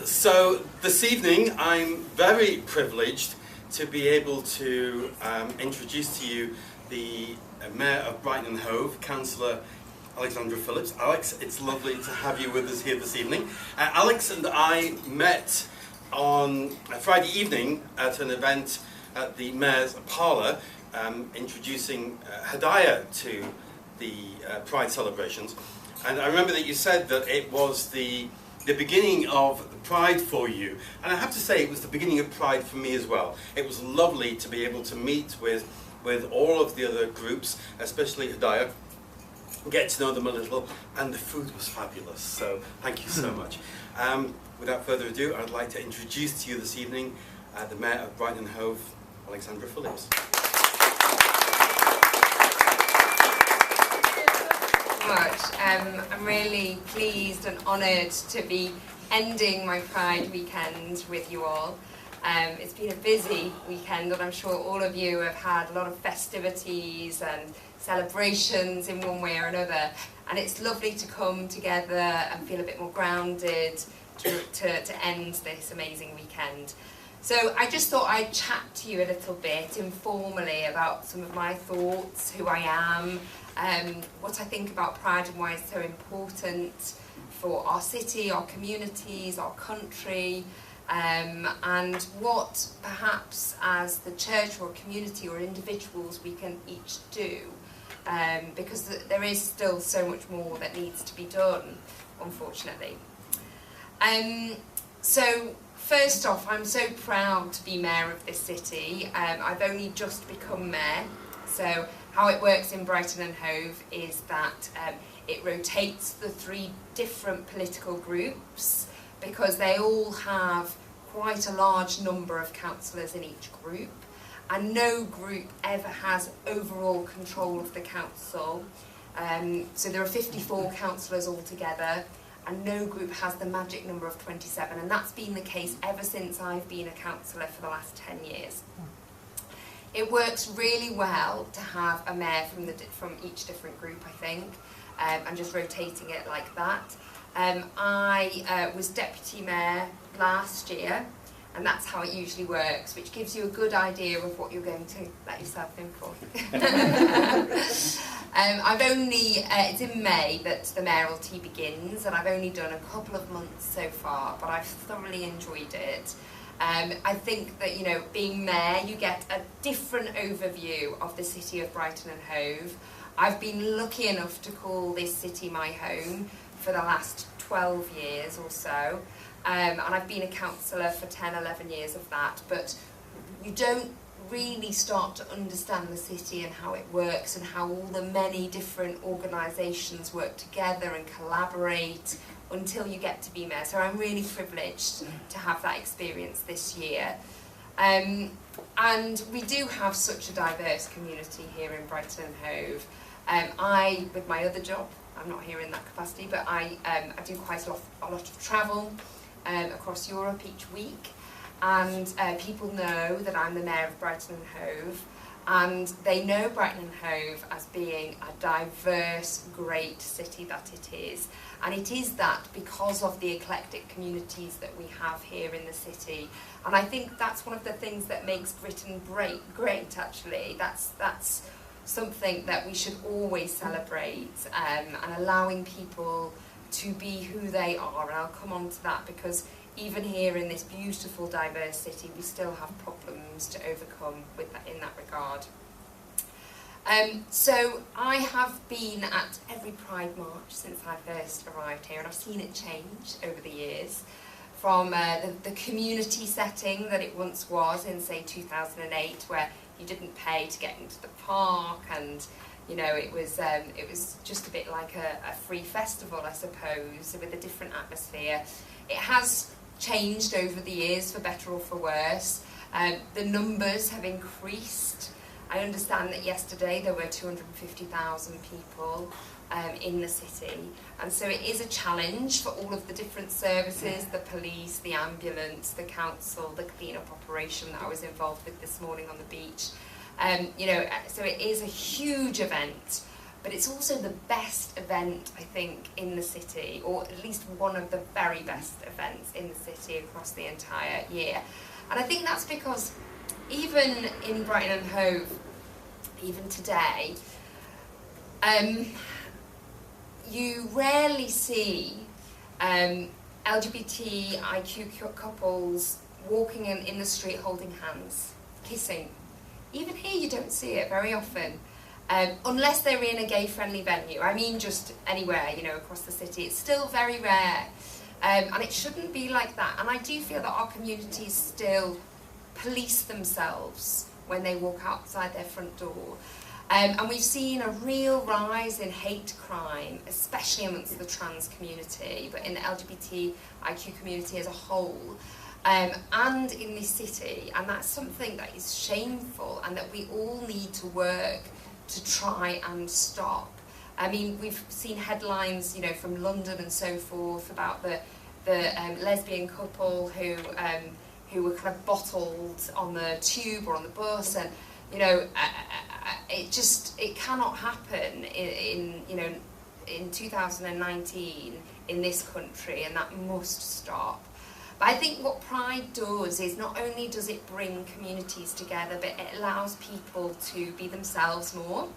So this evening I'm very privileged to be able to introduce to you the Mayor of Brighton and Hove, Councillor Alexandra Phillips. Alex, it's lovely to have you with us here this evening. Alex and I met on Friday evening at an event at the Mayor's Parlour, introducing Hadaya to the Pride celebrations. And I remember that you said that it was the beginning of the Pride for you. And I have to say it was the beginning of Pride for me as well. It was lovely to be able to meet with all of the other groups, especially Hadaya, get to know them a little, and the food was fabulous. So thank you so much. Without further ado, I'd like to introduce to you this evening the Mayor of Brighton and Hove, Alexandra Phillips. I'm really pleased and honoured to be ending my Pride weekend with you all. It's been a busy weekend, and I'm sure all of you have had a lot of festivities and celebrations in one way or another, and it's lovely to come together and feel a bit more grounded to end this amazing weekend. So I just thought I'd chat to you a little bit informally about some of my thoughts, who I am, what I think about Pride and why it's so important for our city, our communities, our country, and what perhaps as the church or community or individuals we can each do, because there is still so much more that needs to be done, unfortunately. So first off, I'm so proud to be Mayor of this city. I've only just become Mayor, so how it works in Brighton and Hove is that it rotates the 3 different political groups, because they all have quite a large number of councillors in each group, and no group ever has overall control of the council. So there are 54 councillors altogether, and no group has the magic number of 27, and that's been the case ever since I've been a councillor for the last 10 years. It works really well to have a mayor from each different group, I think, and just rotating it like that. I was deputy mayor last year, and that's how it usually works, which gives you a good idea of what you're going to let yourself in for. It's in May that the mayoralty begins, and I've only done a couple of months so far, but I've thoroughly enjoyed it. I think that, you know, being mayor, you get a different overview of the city of Brighton and Hove. I've been lucky enough to call this city my home for the last 12 years or so, and I've been a councillor for 10, 11 years of that, but you don't really start to understand the city and how it works and how all the many different organisations work together and collaborate until you get to be mayor. So I'm really privileged to have that experience this year. And we do have such a diverse community here in Brighton and Hove. I, with my other job, I'm not here in that capacity, but I do quite a lot of travel across Europe each week, and people know that I'm the Mayor of Brighton and Hove, and they know Brighton and Hove as being a diverse, great city that it is. And it is that because of the eclectic communities that we have here in the city. And I think that's one of the things that makes Britain great actually. That's something that we should always celebrate, and allowing people to be who they are. And I'll come on to that, because even here in this beautiful, diverse city, we still have problems to overcome with that, in that regard. So I have been at every Pride March since I first arrived here, and I've seen it change over the years, from the community setting that it once was in, say, 2008, where you didn't pay to get into the park, and you know, it was just a bit like a free festival, I suppose, with a different atmosphere. It has changed over the years, for better or for worse. The numbers have increased. I understand that yesterday there were 250,000 people in the city, and so it is a challenge for all of the different services, the police, the ambulance, the council, the clean-up operation that I was involved with this morning on the beach. You know, so it is a huge event, but it's also the best event, I think, in the city, or at least one of the very best events in the city across the entire year. And I think that's because even in Brighton and Hove, even today, you rarely see LGBTIQ couples walking in the street holding hands, kissing. Even here you don't see it very often, unless they're in a gay-friendly venue. I mean just anywhere, you know, across the city. It's still very rare, and it shouldn't be like that. And I do feel that our communities still police themselves when they walk outside their front door. And we've seen a real rise in hate crime, especially amongst the trans community, but in the LGBTIQ community as a whole, and in this city. And that's something that is shameful and that we all need to work to try and stop. I mean, we've seen headlines, you know, from London and so forth about the lesbian couple who were kind of bottled on the tube or on the bus, and you know, it cannot happen in 2019 in this country, and that must stop. But I think what Pride does is not only does it bring communities together, but it allows people to be themselves more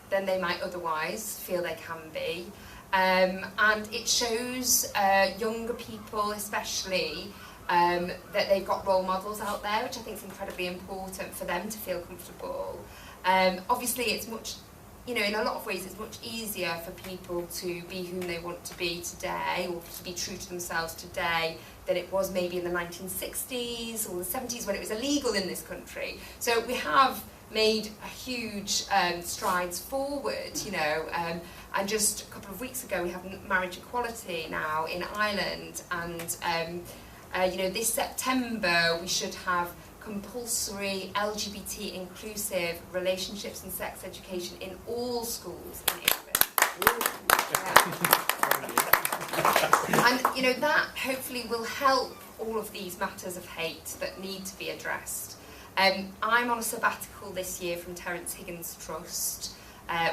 than they might otherwise feel they can be. And it shows younger people especially that they've got role models out there, which I think is incredibly important for them to feel comfortable. Obviously it's much, you know, in a lot of ways it's much easier for people to be whom they want to be today, or to be true to themselves today, than it was maybe in the 1960s or the 70s when it was illegal in this country. So we have made a huge strides forward, you know, and just a couple of weeks ago we have marriage equality now in Ireland, and you know, this September we should have compulsory LGBT inclusive relationships and sex education in all schools in England. And you know, that hopefully will help all of these matters of hate that need to be addressed. I'm on a sabbatical this year from Terence Higgins Trust,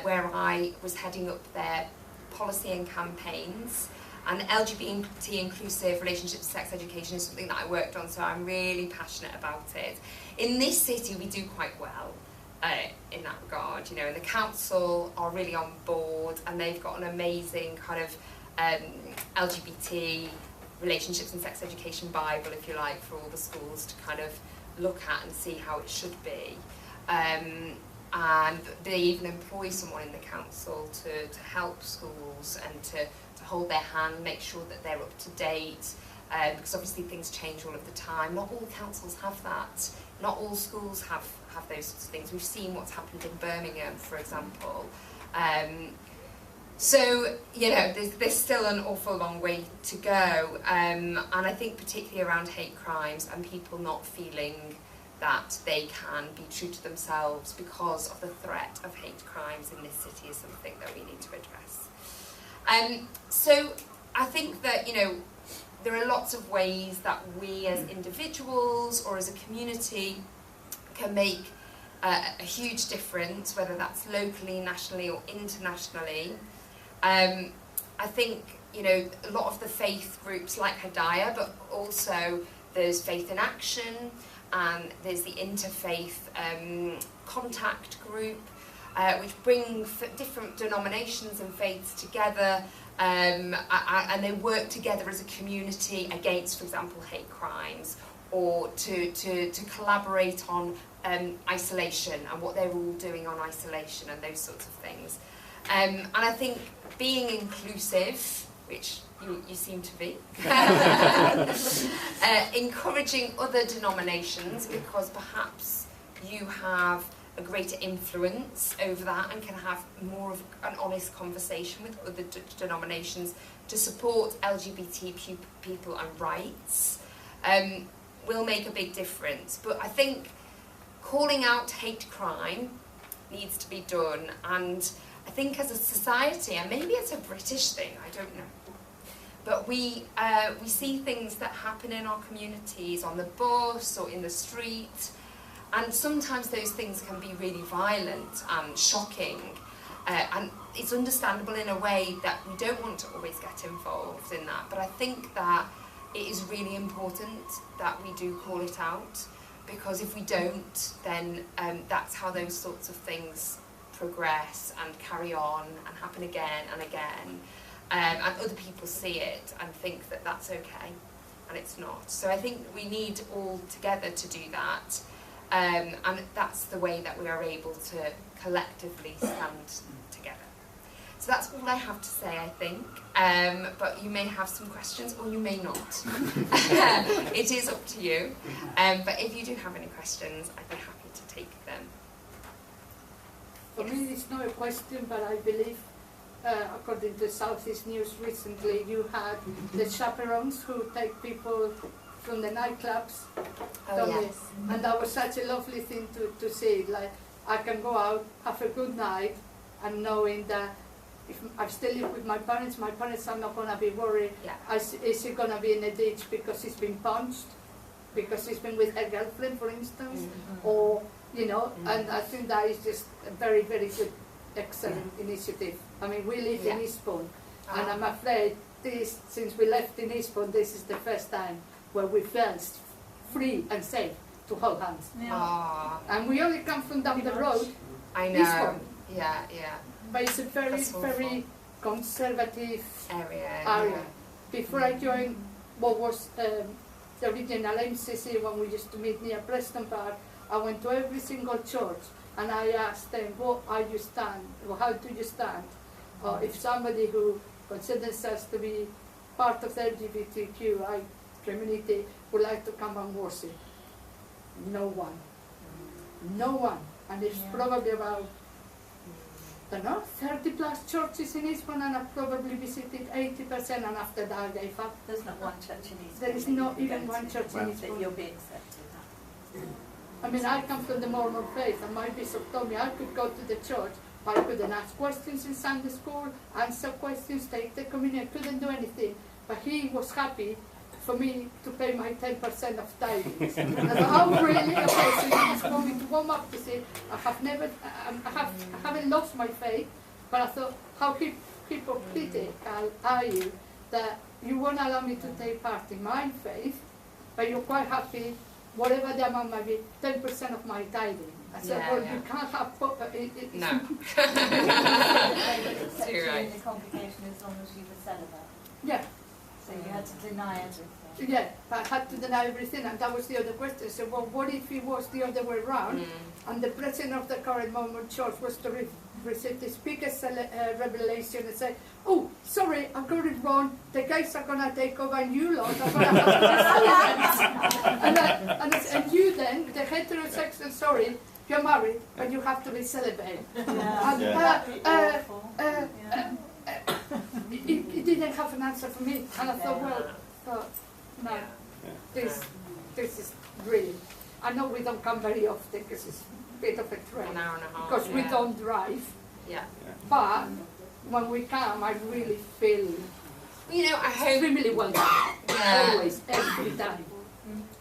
where I was heading up their policy and campaigns. And LGBT inclusive relationships and sex education is something that I worked on, so I'm really passionate about it. In this city, we do quite well in that regard, you know, and the council are really on board, and they've got an amazing kind of LGBT relationships and sex education Bible, if you like, for all the schools to kind of look at and see how it should be. And they even employ someone in the council to help schools and to hold their hand, make sure that they're up to date, because obviously things change all of the time. Not all councils have that. Not all schools have those sorts of things. We've seen what's happened in Birmingham, for example. So, you know, there's still an awful long way to go, and I think particularly around hate crimes and people not feeling that they can be true to themselves because of the threat of hate crimes in this city is something that we need to address. So I think that, you know, there are lots of ways that we as individuals or as a community can make a huge difference, whether that's locally, nationally or internationally. I think, you know, a lot of the faith groups like Hadaya, but also there's Faith in Action, and there's the Interfaith Contact Group, which bring different denominations and faiths together, and they work together as a community against, for example, hate crimes, or to collaborate on isolation and what they're all doing on isolation and those sorts of things. And I think being inclusive, which you seem to be, encouraging other denominations, because perhaps you have a greater influence over that and can have more of an honest conversation with other denominations to support LGBT people and rights, will make a big difference. But I think calling out hate crime needs to be done, and I think as a society, and maybe it's a British thing, I don't know, but we see things that happen in our communities, on the bus or in the street, and sometimes those things can be really violent and shocking. and it's understandable in a way that we don't want to always get involved in that, but I think that it is really important that we do call it out, because if we don't, then that's how those sorts of things progress and carry on and happen again and again, and other people see it and think that that's okay, and it's not. So I think we need all together to do that, and that's the way that we are able to collectively stand together. So that's all I have to say, I think, but you may have some questions or you may not. It is up to you, but if you do have any questions, I'd be happy to take them. For me, it's not a question, but I believe, according to South East News recently, you had the chaperones who take people from the nightclubs. Oh, yes. And that was such a lovely thing to see. Like, I can go out, have a good night, and knowing that if I still live with my parents are not going to be worried. Yeah. Is he going to be in a ditch because he's been punched, because he's been with her girlfriend, for instance, or, you know, and I think that is just a very, very good, excellent initiative. I mean, we live in Eastbourne, and I'm afraid since we left in Eastbourne, this is the first time where we felt free and safe to hold hands. And we only come from down the road. I know. Eastbourne. Yeah. But it's a very, very conservative area. Before I joined what was the original MCC, when we used to meet near Preston Park, I went to every single church and I asked them, what are you stand, or how do you stand? Or if somebody who considers themselves to be part of the LGBTQI community would like to come and worship. No one. No one. And it's probably about, I don't know, 30 plus churches in Eastbourne, and I've probably visited 80%, and after that I gave up. There's not one church in Eastbourne. There is not even one church in Eastbourne. That you'll be accepted. I mean, I come from the Mormon faith, and my bishop told me I could go to the church, but I couldn't ask questions in Sunday school, answer questions, take the communion, I couldn't do anything. But he was happy for me to pay my 10% of tithings. And I thought, oh really? Okay, so you just want me to warm up to say, I haven't lost my faith, but I thought, how hypocritical are you that you won't allow me to take part in my faith, but you're quite happy, whatever the amount might be, 10% of my tithing. I said, well, you can't have... No. It's too right. The complication as long as you were celibate. Yeah. So you had to deny everything. Yeah, I had to deny everything, and that was the other question. So, well, what if it was the other way around, and the president of the current Mormon church was to receive the speaker's revelation and say, oh, sorry, I got it wrong, the guys are going to take over and you lot are going to have to be celibate. And you then, the heterosexual, sorry, you're married, but you have to be celibate. He didn't have an answer for me, and I thought, no, this is really. I know we don't come very often because it's a bit of a trek, an hour and a half, because we don't drive. Yeah. But when we come, I really feel, you know, I hope extremely well done. Always, every time.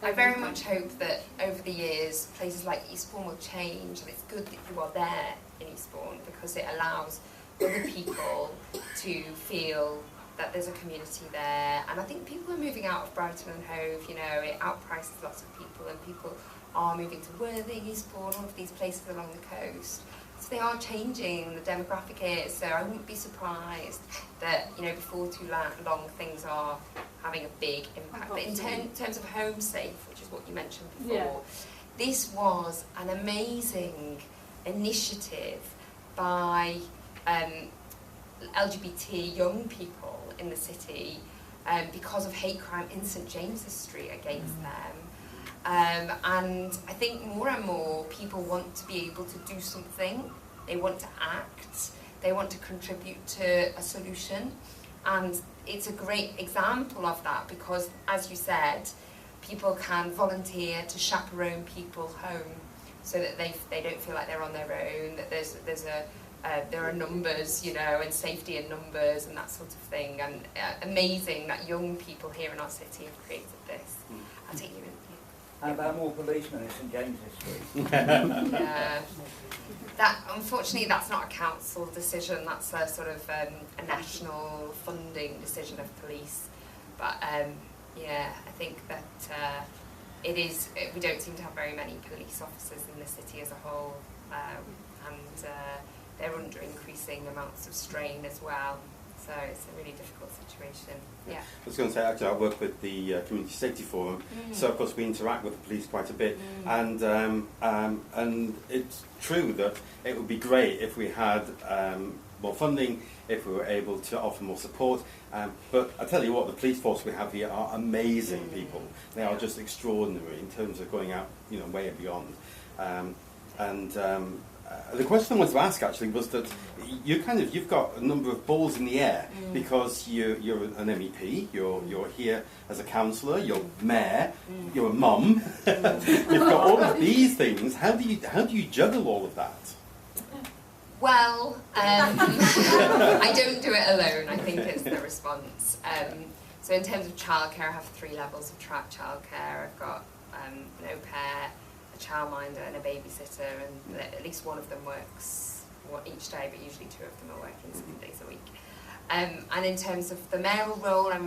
I very much hope that over the years, places like Eastbourne will change, and it's good that you are there in Eastbourne because it allows other people to feel that there's a community there. And I think people are moving out of Brighton and Hove, you know, it outprices lots of people, and people are moving to Worthing, Eastbourne, all of these places along the coast. So they are changing, the demographic is, so I wouldn't be surprised that, you know, before too long things are having a big impact. But in terms of Home Safe, which is what you mentioned before, this was an amazing initiative by LGBT young people in the city because of hate crime in St James's Street against them. And I think more and more people want to be able to do something, they want to act, they want to contribute to a solution, and it's a great example of that because, as you said, people can volunteer to chaperone people home so that they don't feel like they're on their own, that there are numbers, you know, and safety in numbers and that sort of thing, and amazing that young people here in our city have created this. I'll take you in. How about more policemen in St James's Street? Yeah. Unfortunately, that's not a council decision. That's a sort of a national funding decision of police. But yeah, I think that we don't seem to have very many police officers in the city as a whole, and they're under increasing amounts of strain as well. So it's a really difficult situation. Yeah. I was going to say, actually, I work with the Community Safety Forum, so of course we interact with the police quite a bit, and it's true that it would be great if we had more funding, if we were able to offer more support. But I tell you what, the police force we have here are amazing people. They are just extraordinary in terms of going out, way and beyond. The question I wanted to ask actually was that you've got a number of balls in the air because you're an MEP, you're here as a councillor, you're mayor, you're a mum. You've got all of these things. How do you juggle all of that? Well, I don't do it alone. I think it's the response. So in terms of childcare, I have 3 levels of childcare. I've got an au pair, a childminder and a babysitter, and at least one of them works each day, but usually 2 of them are working 7 days a week. And in terms of the mayoral role, I'm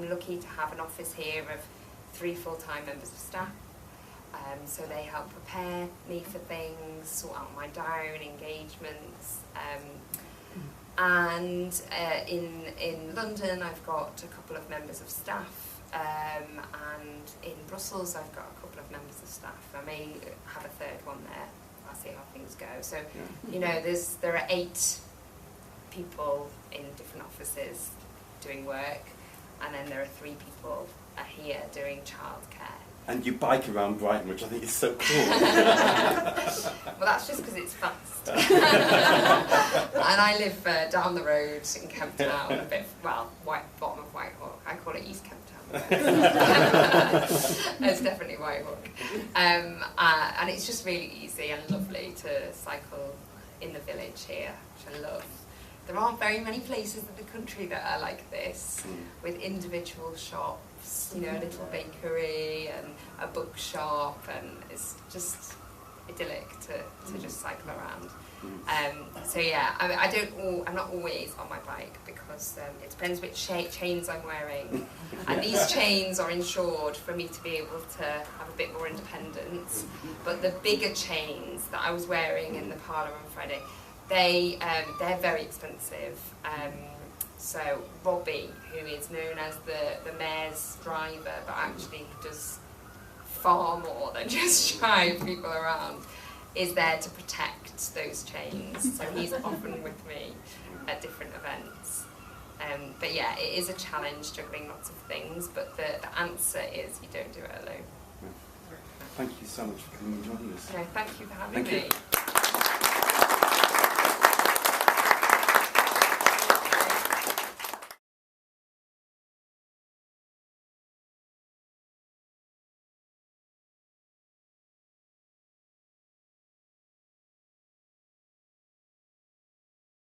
lucky to have an office here of 3 full-time members of staff. So they help prepare me for things, sort out my diary and engagements. And in London, I've got a couple of members of staff, and in Brussels, I've got a couple of members of staff. I may have a 3rd one there. I'll see how things go. So, there are 8 people in different offices doing work, and then there are 3 people here doing childcare. And you bike around Brighton, which I think is so cool. Well, that's just because it's fast. And I live down the road in Kemp Town, bottom of Whitehawk. I call it East Kemp Town. It's definitely Whitehawk. And it's just really easy and lovely to cycle in the village here, which I love. There aren't very many places in the country that are like this, with individual shops, a little bakery and a bookshop, and it's just idyllic to just cycle around. So yeah, I'm not always on my bike because it depends which chains I'm wearing, and these chains are insured for me to be able to have a bit more independence. But the bigger chains that I was wearing in the parlour on Friday, they're very expensive. So Robbie, who is known as the mayor's driver, but actually does far more than just drive people around, is there to protect those chains. So he's often with me at different events. But yeah, it is a challenge juggling lots of things, but the answer is you don't do it alone. Thank you so much for coming and joining us. No, thank you for having me.